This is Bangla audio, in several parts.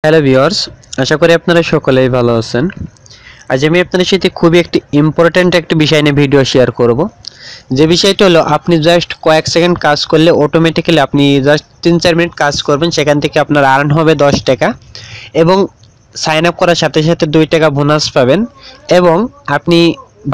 হ্যালো ভিউয়ার্স, আশা করি আপনারা সকলেই ভালো আছেন। আজ আমি আপনাদের সাথে খুবই একটি ইম্পর্ট্যান্ট একটি বিষয় নিয়ে ভিডিও শেয়ার করব। যে বিষয়টা হলো আপনি জাস্ট কয়েক সেকেন্ড কাজ করলে অটোমেটিক্যালি আপনি জাস্ট 3-4 মিনিট কাজ করবেন, সেখান থেকে আপনার আর্ন হবে 10 টাকা এবং সাইন আপ করার সাথে সাথে 2 টাকা বোনাস পাবেন এবং আপনি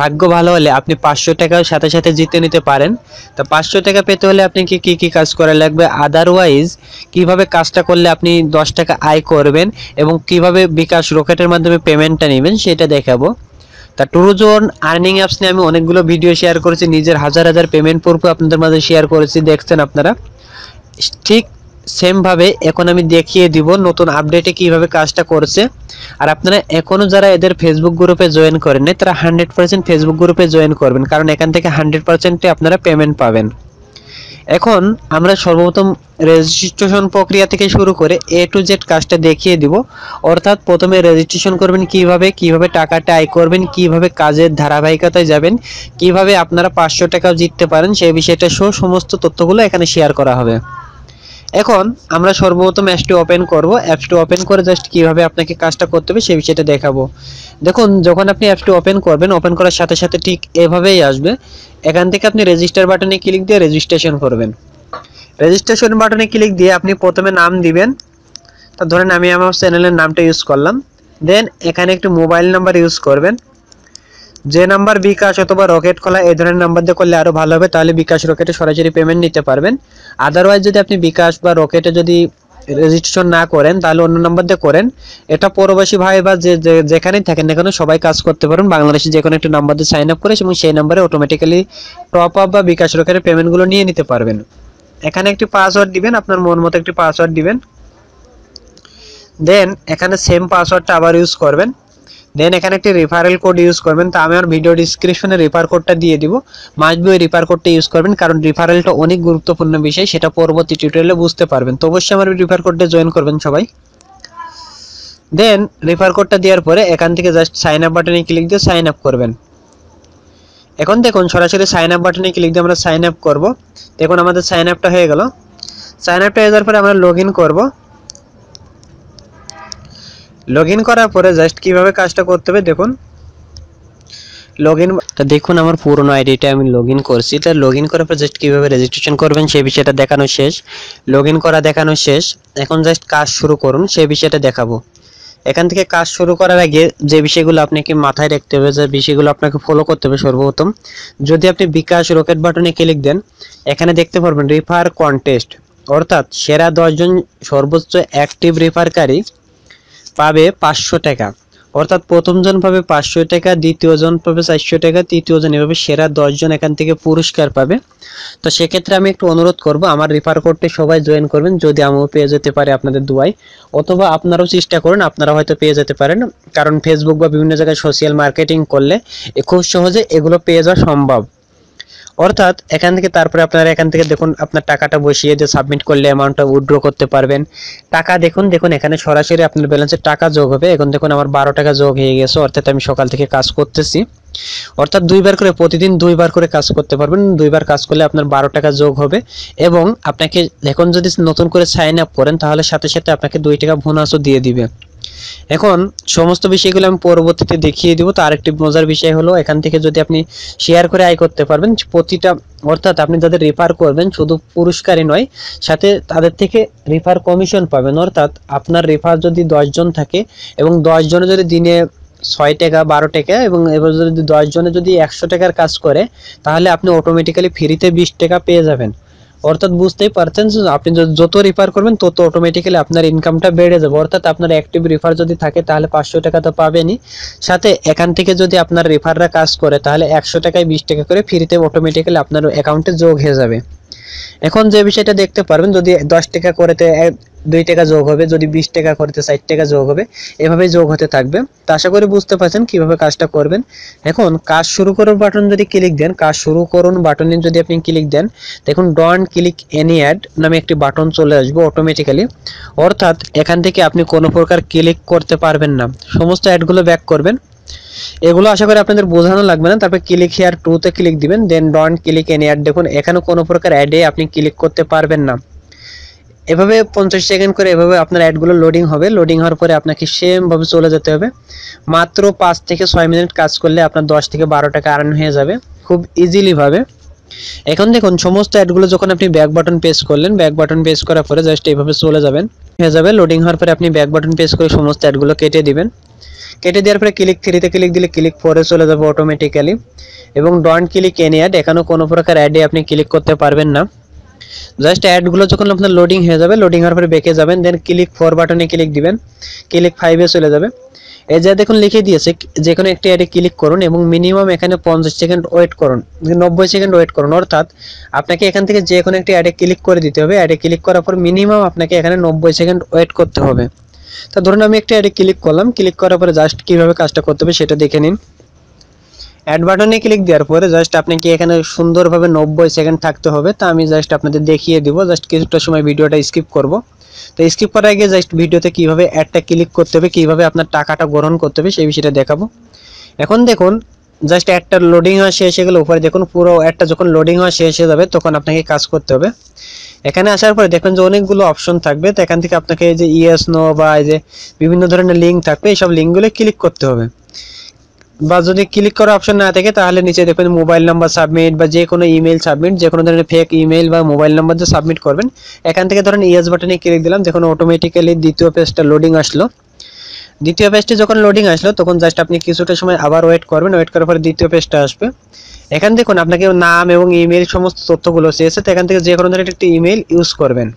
ভাগ্য ভালো হলে আপনি 500 টাকাও সাথে সাথে জিতে নিতে পারেন। তো 500 টাকা পেতে হলে আপনি কি কাজ করা লাগবে, আদারওয়াইজ কিভাবে কাজটা করলে আপনি 10 টাকা আয় করবেন এবং কিভাবে বিকাশ রকেটের মাধ্যমে পেমেন্টটা নেবেন সেটা দেখাবো। তা ট্রুজোন আর্নিং অ্যাপস নিয়ে আমি অনেকগুলো ভিডিও শেয়ার করেছি, নিজের হাজার হাজার পেমেন্ট প্রুফ আপনাদের মাঝে শেয়ার করেছি, দেখছেন আপনারা। ঠিক সেম ভাবে এখন আমি দেখিয়ে দিব নতুন আপডেটে কিভাবে কাজটা করছে। আর আপনারা এখনো যারা এদের ফেসবুক গ্রুপে জয়েন করেন নাই তারা 100% ফেসবুক গ্রুপে জয়েন করবেন, কারণ এখান থেকে 100% আপনারা পেমেন্ট পাবেন। এখন আমরা সর্বপ্রথম রেজিস্ট্রেশন প্রক্রিয়া থেকে শুরু করে A to Z কাজটা দেখিয়ে দিব। অর্থাৎ প্রথমে রেজিস্ট্রেশন করবেন, কিভাবে টাকাটা আয় করবেন, কিভাবে কাজের ধারাবাহিকতায় যাবেন, কিভাবে আপনারা 500 টাকাও জিততে পারেন, সেই বিষয়টা সহ সমস্ত তথ্যগুলো এখানে শেয়ার করা হবে। এখন আমরা সর্বপ্রথম অ্যাপসটি ওপেন করব। অ্যাপসটি ওপেন করে জাস্ট কিভাবে আপনাকে কাজটা করতে হবে সেই বিষয়টা দেখাবো। দেখুন, যখন আপনি অ্যাপসটি ওপেন করবেন, ওপেন করার সাথে সাথে ঠিক এভাবেই আসবে। এখান থেকে আপনি রেজিস্টার বাটনে ক্লিক দিয়ে রেজিস্ট্রেশন করবেন। রেজিস্ট্রেশন বাটনে ক্লিক দিয়ে আপনি প্রথমে নাম দিবেন। তো ধরেন আমি আমার চ্যানেলের নামটা ইউজ করলাম। দেন এখানে একটি মোবাইল নাম্বার ইউজ করবেন। যে নাম্বার বিকাশ অথবা রকেট খোলা এই ধরনের নাম্বার দিয়ে করলে আরো ভালো হবে, তাহলে বিকাশ রকেটে সরাসরি পেমেন্ট নিতে পারবেন। আদারওয়াইজ যদি আপনি বিকাশ বা রকেটে যদি রেজিস্ট্রেশন না করেন তাহলে অন্য নাম্বার দিয়ে করেন। এটা প্রবাসী ভাই বা যেখানেই থাকেন না কেন সবাই কাজ করতে পারবেন। বাংলাদেশে যে কোনো একটা নাম্বার দিয়ে সাইন আপ করে এবং সেই নাম্বারে অটোমেটিক্যালি টপ আপ বা বিকাশ রকেটের পেমেন্টগুলো নিয়ে নিতে পারবেন। এখানে একটি পাসওয়ার্ড দিবেন, আপনার মন মতো একটি পাসওয়ার্ড দিবেন। দেন এখানে সেম পাসওয়ার্ডটা আবার ইউজ করবেন। দেন এখানে একটি রেফারেল কোড ইউজ করবেন। তা আমি আমার ভিডিও ডেসক্রিপশনে রেফার কোডটা দিয়ে দিব, মাস্ট বি ওই রেফার কোডটা ইউজ করবেন, কারণ রেফারেলটা অনেক গুরুত্বপূর্ণ বিষয়, সেটা পরবর্তী টিউটোরিয়ালে বুঝতে পারবেন। তো অবশ্যই আমার রেফার কোডটা জয়েন করবেন সবাই। দেন রেফার কোডটা দেওয়ার পরে এখান থেকে জাস্ট সাইন আপ বাটনে ক্লিক দিয়ে সাইন আপ করবেন। এখন দেখুন সরাসরি সাইন আপ বাটনে ক্লিক দিয়ে আমরা সাইন আপ করব। দেখুন আমাদের সাইন আপটা হয়ে গেল। সাইন আপটা হয়ে যাওয়ার পরে আমরা লগ ইন করবো। লগ ইন করার পরে জাস্ট কিভাবে কাজটা করতে হবে দেখুন। দেখুন আমার পুরনো আইডিটা আমি লগ ইন করছি। তা লগ ইন করার পর জাস্ট কিভাবে রেজিস্ট্রেশন করবেন সেই বিষয়টা দেখানো শেষ, লগ ইন করা দেখানো শেষ। এখন জাস্ট কাজ শুরু করুন সেই বিষয়টা দেখাবো। এখান থেকে কাজ শুরু করার আগে যে বিষয়গুলো আপনাকে মাথায় রাখতে হবে, যে বিষয়গুলো আপনাকে ফলো করতে হবে, সর্বপ্রথম যদি আপনি বিকাশ রকেট বাটনে ক্লিক দেন এখানে দেখতে পারবেন রেফার কন্টেস্ট, অর্থাৎ সেরা 10 জন সর্বোচ্চ অ্যাক্টিভ রেফারকারী পাবে 500 টাকা। অর্থাৎ প্রথম জন পাবে 500 টাকা, দ্বিতীয় জন পাবে 400 টাকা, তৃতীয় জন, এভাবে সেরা 10 জন এখান থেকে পুরস্কার পাবে। তো সেক্ষেত্রে আমি একটু অনুরোধ করব আমার রেফার কোডটি সবাই জয়েন করবেন, যদি আমিও পেয়ে যেতে পারে আপনাদের দুয়ায়, অথবা আপনারাও চেষ্টা করুন, আপনারা হয়তো পেয়ে যেতে পারেন, কারণ ফেসবুক বা বিভিন্ন জায়গায় সোশ্যাল মার্কেটিং করলে খুব সহজে এগুলো পেয়ে যাওয়া সম্ভব। অর্থাৎ এখান থেকে তারপরে আপনারা এখান থেকে দেখুন আপনার টাকাটা বসিয়ে দিয়ে সাবমিট করলে অ্যামাউন্টটা উইথড্র করতে পারবেন। টাকা দেখুন এখানে সরাসরি আপনার ব্যালেন্সে টাকা যোগ হবে। এখন দেখুন আমার 12 টাকা যোগ হয়ে গেছে, অর্থাৎ আমি সকাল থেকে কাজ করতেছি। অর্থাৎ দুইবার করে, প্রতিদিন দুইবার করে কাজ করতে পারবেন। দুইবার কাজ করলে আপনার 12 টাকা যোগ হবে এবং আপনাকে এখন যদি নতুন করে সাইন আপ করেন তাহলে সাথে সাথে আপনাকে 2 টাকা বোনাসও দিয়ে দিবে। এখন সমস্ত বিষয়গুলো আমি পরবর্তীতে দেখিয়ে দিব। তো আরেকটি মজার বিষয় হলো এখান থেকে যদি আপনি শেয়ার করে আয় করতে পারবেন প্রতিটা, অর্থাৎ আপনি যাদের রেফার করবেন শুধু পুরস্কারই নয়, সাথে তাদের থেকে রেফার কমিশন পাবেন। অর্থাৎ আপনার রেফার যদি 10 জন থাকে এবং 10 জনে যদি দিনে 6 টাকা 12 টাকা এবং এবার যদি 10 জনে যদি 100 টাকার কাজ করে তাহলে আপনি অটোমেটিক্যালি ফ্রিতে 20 টাকা পেয়ে যাবেন। অর্থাৎ বুঝতেই পারছেন যে আপনি যত রেফার করবেন তত অটোমেটিক্যালি আপনার ইনকামটা বেড়ে যাবে। অর্থাৎ আপনার অ্যাক্টিভ রেফার যদি থাকে তাহলে 500 টাকা তো পাবেনই, সাথে এখান থেকে যদি আপনার রেফাররা কাজ করে তাহলে 100 টাকায় 20 টাকা করে ফ্রিতে অটোমেটিক্যালি আপনার অ্যাকাউন্টে যোগ হয়ে যাবে। এখন যে বিষয়টা দেখতে পারবেন, যদি 10 টাকা করেতে 2 টাকা যোগ হবে, যদি 20 টাকা করতে 60 টাকা যোগ হবে, এভাবেই যোগ হতে থাকবে। তো আশা করি বুঝতে পারছেন কিভাবে কাজটা করবেন। এখন কাজ শুরু করুন বাটন যদি ক্লিক দেন, কাজ শুরু করুন বাটনে যদি আপনি ক্লিক দেন, দেখুন ডোন্ট ক্লিক এনি অ্যাড নামে একটি বাটন চলে আসবে অটোমেটিক্যালি। অর্থাৎ এখান থেকে আপনি কোনো প্রকার ক্লিক করতে পারবেন না, সমস্ত অ্যাডগুলো ব্যাক করবেন। এগুলো আশা করি আপনাদের বোঝানো লাগবে না। তারপর ক্লিক হিয়ার টু তে ক্লিক দিবেন, then don't click any ad. দেখুন এখানে কোনো প্রকার অ্যাডে আপনি ক্লিক করতে পারবেন না। এভাবে 50 সেকেন্ড করে এভাবে আপনার অ্যাডগুলো লোডিং হবে। লোডিং হওয়ার পরে আপনাকে সেম ভাবে চলে যেতে হবে। মাত্র 5 থেকে 6 মিনিট কাজ করলে আপনার 10 থেকে 12 টাকা আর্ন হয়ে যাবে খুব ইজিলি ভাবে। এখন দেখুন সমস্ত অ্যাডগুলো যখন আপনি ব্যাক বাটন প্রেস করলেন, ব্যাক বাটন প্রেস করার পরে জাস্ট এইভাবে চলে যাবেন, হয়ে যাবে। লোডিং হওয়ার পরে আপনি ব্যাক বাটন প্রেস করে সমস্ত অ্যাডগুলো কেটে দিবেন। কেটে দেওয়ার পরে ক্লিক 3 ক্লিক দিলে ক্লিক 4 চলে যাবে অটোমেটিক্যালি। এবং ডোন্ট ক্লিক এনি অ্যাড, এখানেও কোনো প্রকার অ্যাডে আপনি ক্লিক করতে পারবেন না। জাস্ট অ্যাডগুলো যখন আপনার লোডিং হয়ে যাবে, লোডিং হওয়ার পরে বেঁকে যাবেন, দেন ক্লিক 4 বাটনে ক্লিক দিবেন, ক্লিক 5 চলে যাবে। এই যে দেখুন লিখে দিয়েছে যে কোনো একটি অ্যাডে ক্লিক করুন এবং মিনিমাম এখানে 50 সেকেন্ড ওয়েট করুন, 90 সেকেন্ড ওয়েট করুন। অর্থাৎ আপনাকে এখান থেকে যে কোনো একটি অ্যাডে ক্লিক করে দিতে হবে। অ্যাডে ক্লিক করার পর মিনিমাম আপনাকে এখানে 90 সেকেন্ড ওয়েট করতে হবে। তো ধরুন আমি একটা অ্যাডে ক্লিক করলাম, ক্লিক করার পরে জাস্ট কিভাবে কাজটা করতে হবে সেটা দেখে নিন। অ্যাড বাটনে ক্লিক দেওয়ার পরে জাস্ট আপনাকে এখানে সুন্দরভাবে 90 সেকেন্ড থাকতে হবে। তা আমি জাস্ট আপনাদের দেখিয়ে দিব, জাস্ট কিছুটা সময় ভিডিওটা স্কিপ করব। তো স্কিপ করার আগে জাস্ট ভিডিওতে কিভাবে অ্যাডটা ক্লিক করতে হবে, কিভাবে আপনার টাকাটা গ্রহণ করতে হবে সেই বিষয়টা দেখাবো। এখন দেখুন জাস্ট অ্যাডটা লোডিং হওয়া শেষ হয়ে গেলে উপরে দেখুন পুরো অ্যাডটা যখন লোডিং হওয়া শেষ হয়ে যাবে তখন আপনাকে কাজ করতে হবে। এখানে আসার পরে দেখবেন যে অনেকগুলো অপশন থাকবে। তো এখান থেকে আপনাকে এই যে ইয়েস নো বা এই যে বিভিন্ন ধরনের লিঙ্ক থাকবে, এইসব লিঙ্কগুলো ক্লিক করতে হবে। বা যদি ক্লিক করার অপশন না থাকে তাহলে নিচে দেখবেন মোবাইল নাম্বার সাবমিট বা যে কোনো ইমেল সাবমিট, যে কোনো ধরনের ফেক ইমেল বা মোবাইল নাম্বার দিয়ে সাবমিট করবেন। এখান থেকে ধরেন ইয়েস বাটনে ক্লিক দিলাম, দেখুন অটোমেটিক্যালি দ্বিতীয় পেজটা লোডিং আসলো। দ্বিতীয় পেজটি যখন লোডিং আসলো তখন জাস্ট আপনি কিছুটা সময় আবার ওয়েট করবেন, ওয়েট করার পরে দ্বিতীয় পেজটা আসবে। এখান দেখুন আপনাকে নাম এবং ইমেল সমস্ত তথ্যগুলো চেয়েছে, তো এখান থেকে যে কোনো ধরনের একটি ইমেল ইউজ করবেন,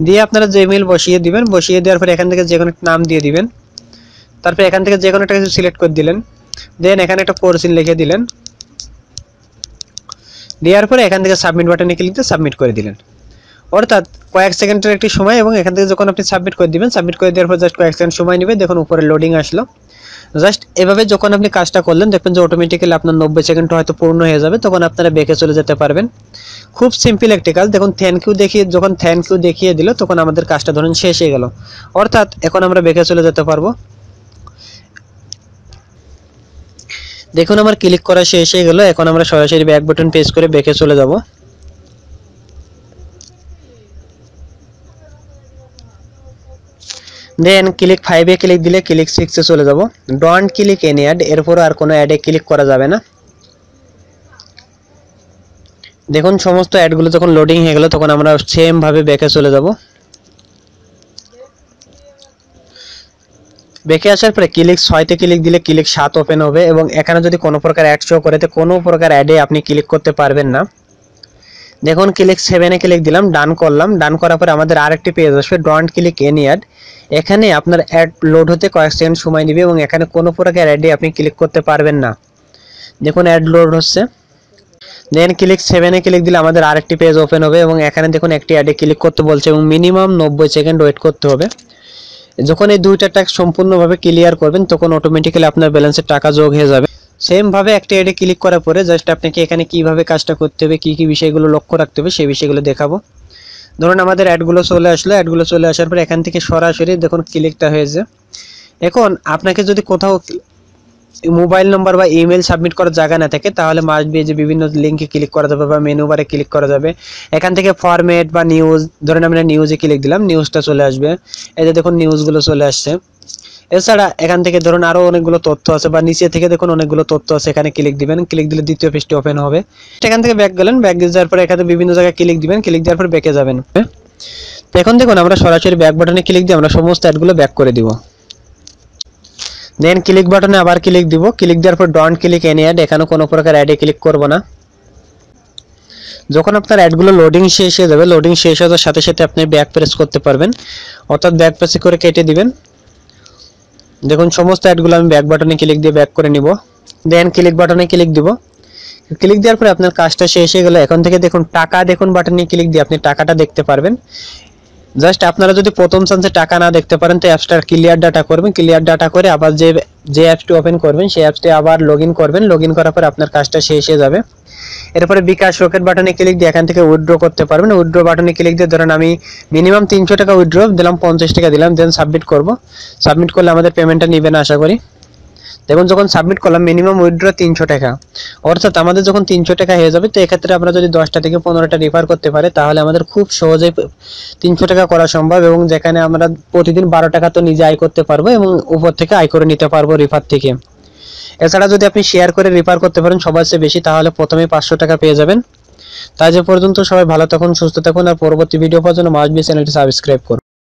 দিয়ে আপনারা যে ইমেল বসিয়ে দিবেন, বসিয়ে দেওয়ার পরে এখান থেকে যে কোনো নাম দিয়ে দিবেন। তারপর এখান থেকে যে কোনো একটা কিছু সিলেক্ট করে দিলেন, দেন এখানে একটা কোর্স লিখে দিলেন, দেওয়ার পরে এখান থেকে সাবমিট বাটনে ক্লিক দিয়ে সাবমিট করে দিলেন। অর্থাৎ কয়েক সেকেন্ডের একটি সময়, এবং এখান থেকে যখন আপনি সাবমিট করে দিবেন, সাবমিট করে দেওয়ার পর জাস্ট কয়েক সেকেন্ড সময় নেবে, দেখুন উপরে লোডিং আসলো। জাস্ট এভাবে যখন আপনি কাজটা করলেন দেখবেন যে অটোমেটিক্যালি আপনার 90 সেকেন্ড হয়তো পূর্ণ হয়ে যাবে, তখন আপনারা বেঁকে চলে যেতে পারবেন। খুব সিম্পল একটি কাজ। দেখুন যখন থ্যাংক ইউ দেখিয়ে দিল তখন আমাদের কাজটা ধরুন শেষ হয়ে গেল। অর্থাৎ এখন আমরা বেঁকে চলে যেতে পারবো। দেখুন আমার ক্লিক করা শেষ হয়ে গেল। এখন আমরা সরাসরি ব্যাক বাটন প্রেস করে বেঁকে চলে যাব। দেন ক্লিক 5 ক্লিক দিলে ক্লিক 6 চলে যাব। ডোন্ট ক্লিক এনি অ্যাড, এরপর আর কোনো অ্যাডে ক্লিক করা যাবে না। দেখুন সমস্ত অ্যাডগুলো যখন লোডিং হয়ে গেল তখন আমরা সেম ভাবে ব্যাকে চলে যাব। ব্যাকে আসার পরে ক্লিক 6 ক্লিক দিলে ক্লিক 7 ওপেন হবে, এবং এখানে যদি কোনো প্রকার অ্যাড শো করে তো কোনো প্রকার অ্যাডে আপনি ক্লিক করতে পারবেন না। দেখুন ক্লিক 7 ক্লিক দিলাম, ডান করলাম। ডান করার পরে আমাদের আরেকটি পেজ আসবে, ডোন্ট ক্লিক এনি অ্যাড। এখানে আপনার অ্যাড লোড হতে কয়েক সেকেন্ড সময় নেবে এবং এখানে কোনো প্রকার অ্যাডে আপনি ক্লিক করতে পারবেন না। দেখুন অ্যাড লোড হচ্ছে। দেন ক্লিক 7 ক্লিক দিলে আমাদের আরেকটি পেজ ওপেন হবে, এবং এখানে দেখুন একটি অ্যাডে ক্লিক করতে বলছে এবং মিনিমাম 90 সেকেন্ড ওয়েট করতে হবে। যখন এই দুইটা টাস্ক সম্পূর্ণভাবে ক্লিয়ার করবেন তখন অটোমেটিক্যালি আপনার ব্যালেন্সের টাকা যোগ হয়ে যাবে। সেম ভাবে একটা অ্যাডে ক্লিক করার পরে জাস্ট আপনাকে এখানে কিভাবে কাজটা করতে হবে, কি কি বিষয়গুলো লক্ষ্য রাখতে হবে সেই বিষয়গুলো দেখাবো। ধরুন আমাদের অ্যাডগুলো চলে আসলো, অ্যাডগুলো চলে আসার পর এখান থেকে সরাসরি দেখুন ক্লিকটা হয়েছে। এখন আপনাকে যদি কোথাও মোবাইল নম্বর বা ইমেল সাবমিট করার জায়গা না থাকে তাহলে মাস্ট বি যে বিভিন্ন লিঙ্কে ক্লিক করা যাবে বা মেনু বারে ক্লিক করা যাবে। এখান থেকে ফরম্যাট বা নিউজ, ধরেন আমরা নিউজে ক্লিক দিলাম, নিউজটা চলে আসবে। এই যে দেখুন নিউজগুলো চলে আসছে। এছাড়া এখান থেকে ধরুন আরো অনেকগুলো তথ্য আছে, বা নিচে থেকে দেখুন অনেকগুলো তথ্য আছে, এখানে ক্লিক দিবেন, ক্লিক দিলে দ্বিতীয় পেজটি ওপেন হবে। এখান থেকে ব্যাক গেলেন, ব্যাক যাওয়ার পরে এখানে বিভিন্ন জায়গায় ক্লিক দিবেন, ক্লিক দেওয়ার পর ব্যাকে যাবেন। তো এখন দেখুন আমরা সরাসরি ব্যাক বাটনে ক্লিক দিয়ে আমরা সমস্ত অ্যাডগুলো ব্যাক করে দিব। দেন ক্লিক বাটনে আবার ক্লিক দিব, ক্লিক দেওয়ার পর ডোন্ট ক্লিক এনি অ্যাড, এখানে কোনো প্রকার অ্যাডে ক্লিক করব না। যখন আপনার অ্যাডগুলো লোডিং শেষ হয়ে যাবে, লোডিং শেষ হওয়ার সাথে সাথে আপনি ব্যাক প্রেস করতে পারবেন, অর্থাৎ ব্যাক প্রেস করে কেটে দিবেন। দেখুন সমস্ত অ্যাডগুলো আমি ব্যাক বাটনে ক্লিক দিয়ে ব্যাক করে নিব। দেন ক্লিক বাটনে ক্লিক দিব, ক্লিক দেওয়ার পরে আপনার কাজটা শেষ হয়ে গেল। এখন থেকে দেখুন টাকা দেখুন বাটনে ক্লিক দিয়ে আপনি টাকাটা দেখতে পারবেন। জাস্ট আপনারা যদি প্রথম চান্সে টাকা না দেখতে পারেন তো অ্যাপসটা ক্লিয়ার ডাটা করবেন, ক্লিয়ার ডাটা করে আবার যে অ্যাপসটি ওপেন করবেন সেই অ্যাপসটি আবার লগইন করবেন, লগইন করার পর আপনার কাজটা শেষ হয়ে যাবে। এরপরে বিকাশ রকেট বাটনে ক্লিক দিয়ে এখান থেকে উইথড্র করতে পারবেন। উইথড্র বাটনে ক্লিক দিয়ে ধরেন আমি মিনিমাম 300 টাকা উইথড্র দিলাম, 50 টাকা দিলাম, দেন সাবমিট করব। সাবমিট করলে আমাদের পেমেন্টটা নেবে না আশা করি। দেখুন যখন সাবমিট করলাম মিনিমাম উইথড্র 300 টাকা, অর্থাৎ আমাদের যখন 300 টাকা হয়ে যাবে, তো এক্ষেত্রে আমরা যদি 10টা থেকে 15টা রেফার করতে পারি তাহলে আমাদের খুব সহজেই 300 টাকা করা সম্ভব, এবং যেখানে আমরা প্রতিদিন 12 টাকা তো নিজে আয় করতে পারবো এবং উপর থেকে আয় করে নিতে পারবো রেফার থেকে। এছাড়া যদি আপনি শেয়ার করে রেফার করতে পারেন সবার চেয়ে বেশি, তাহলে প্রথমে 500 টাকা পেয়ে যাবেন। তাই যে পর্যন্ত সবাই ভালো থাকুন, সুস্থ থাকুন, আর পরবর্তী ভিডিও পাওয়ার জন্য মাস্ট বি চ্যানেলটি সাবস্ক্রাইব করুন।